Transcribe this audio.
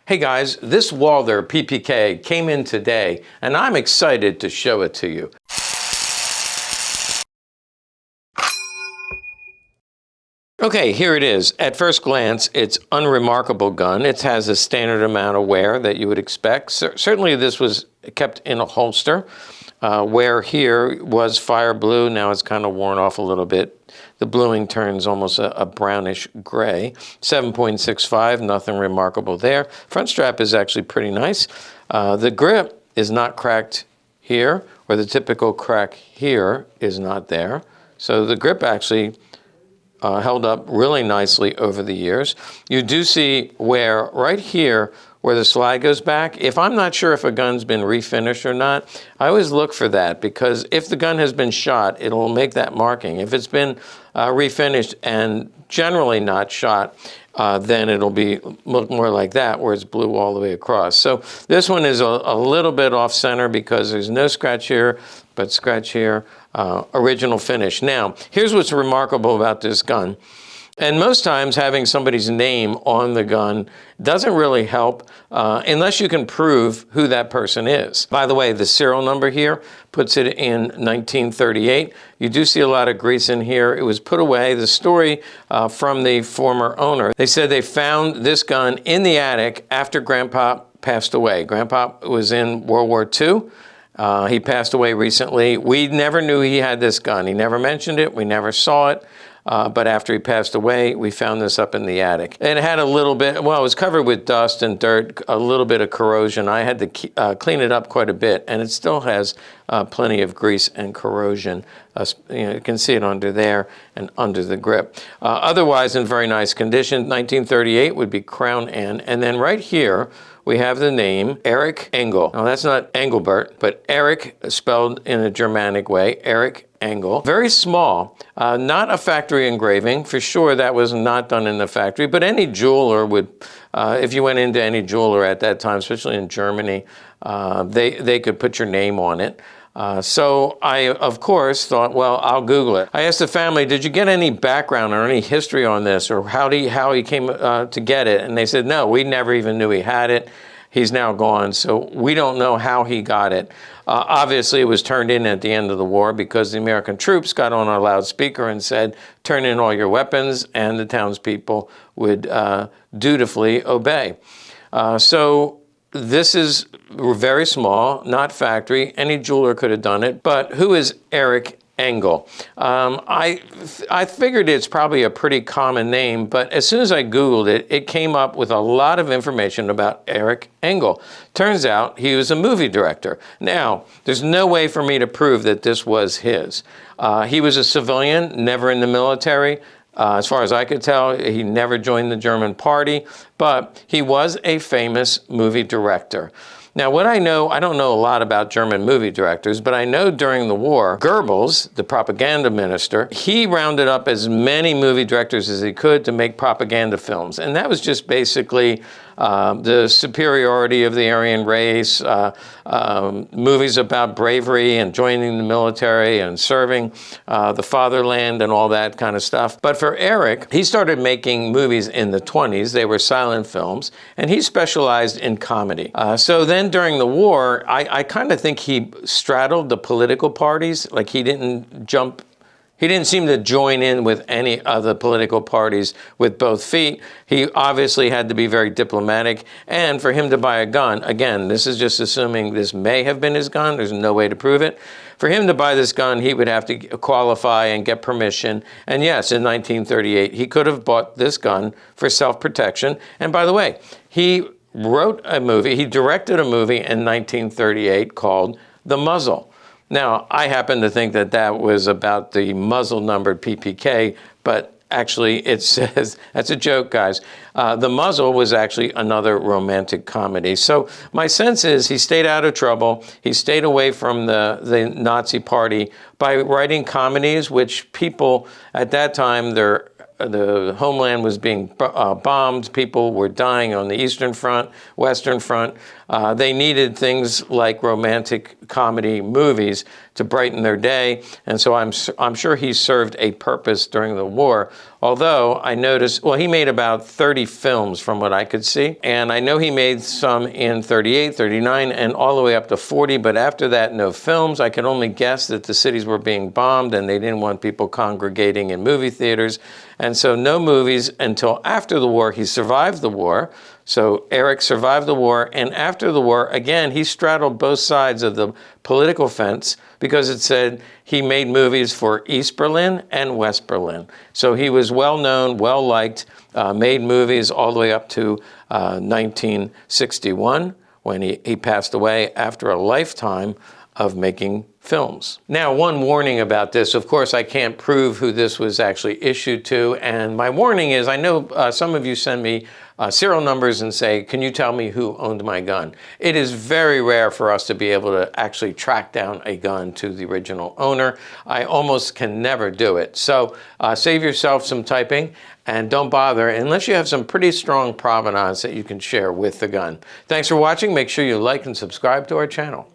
Hey guys, this Walther PPK came in today and I'm excited to show it to you. Okay, here it is. At first glance, it's unremarkable gun. It has a standard amount of wear that you would expect. Certainly this was kept in a holster. Where here was fire blue, now it's kind of worn off a little bit. The bluing turns almost a brownish gray. 7.65, nothing remarkable there. Front strap is actually pretty nice. The grip is not cracked here, or the typical crack here is not there. So the grip actually held up really nicely over the years. You do see where right here, where the slide goes back, if I'm not sure if a gun's been refinished or not, I always look for that, because if the gun has been shot, it'll make that marking. If it's been refinished and generally not shot, then it'll look more like that, where it's blue all the way across. So this one is a little bit off center because there's no scratch here, but scratch here, original finish. Now, here's what's remarkable about this gun. And most times having somebody's name on the gun doesn't really help unless you can prove who that person is. By the way, the serial number here puts it in 1938. You do see a lot of grease in here. It was put away. The story from the former owner, they said they found this gun in the attic after Grandpa passed away. Grandpa was in World War II. He passed away recently. We never knew he had this gun. He never mentioned it. We never saw it. But after he passed away, we found this up in the attic. And it had a little bit, well, it was covered with dust and dirt, a little bit of corrosion. I had to clean it up quite a bit, and it still has plenty of grease and corrosion. You can see it under there and under the grip. Otherwise, in very nice condition. 1938 would be Crown N. And then right here, we have the name Eric Engel. Now, that's not Engelbert, but Eric spelled in a Germanic way, Eric Engel. Very small, not a factory engraving. For sure, that was not done in the factory, but any jeweler would, if you went into any jeweler at that time, especially in Germany, they could put your name on it. So I, of course, thought, well, I'll Google it. I asked the family, did you get any background or any history on this, or how he came to get it? And they said, no, we never even knew he had it. He's now gone, so we don't know how he got it. Obviously, it was turned in at the end of the war because the American troops got on a loudspeaker and said, turn in all your weapons, and the townspeople would dutifully obey. So this is very small, not factory. Any jeweler could have done it. But who is Eric Engel? I figured it's probably a pretty common name, but as soon as I Googled it, it came up with a lot of information about Eric Engel. Turns out he was a movie director. Now, there's no way for me to prove that this was his. He was a civilian, never in the military. As far as I could tell, he never joined the German party, but he was a famous movie director. Now, what I know, I don't know a lot about German movie directors, but I know during the war, Goebbels, the propaganda minister, he rounded up as many movie directors as he could to make propaganda films. And that was just basically the superiority of the Aryan race, movies about bravery and joining the military and serving the fatherland and all that kind of stuff. But for Eric, he started making movies in the 20s. They were silent films, and he specialized in comedy. So then during the war, I kind of think he straddled the political parties. Like he didn't seem to join in with any of the political parties with both feet. He obviously had to be very diplomatic. And for him to buy a gun, again, this is just assuming this may have been his gun. There's no way to prove it. For him to buy this gun, he would have to qualify and get permission. And yes, in 1938, he could have bought this gun for self-protection. And by the way, he wrote a movie, he directed a movie in 1938 called The Muzzle. Now, I happen to think that that was about the muzzle-numbered PPK, but actually it says, that's a joke, guys. The Muzzle was actually another romantic comedy. So my sense is he stayed out of trouble. He stayed away from the Nazi party by writing comedies, which people at that time, their the homeland was being bombed. People were dying on the Eastern Front, Western Front. They needed things like romantic comedy movies to brighten their day. And so I'm sure he served a purpose during the war. Although I noticed, well, he made about 30 films from what I could see. And I know he made some in 38, 39, and all the way up to 40. But after that, no films. I could only guess that the cities were being bombed and they didn't want people congregating in movie theaters. And so no movies until after the war. He survived the war. So Eric survived the war, and after the war, again, he straddled both sides of the political fence because it said he made movies for East Berlin and West Berlin. So he was well known, well liked, made movies all the way up to 1961 when he passed away after a lifetime of making films. Now, one warning about this. Of course, I can't prove who this was actually issued to, and my warning is, I know some of you send me serial numbers and say, can you tell me who owned my gun? It is very rare for us to be able to actually track down a gun to the original owner. I almost can never do it. So save yourself some typing and don't bother unless you have some pretty strong provenance that you can share with the gun. Thanks for watching. Make sure you like and subscribe to our channel.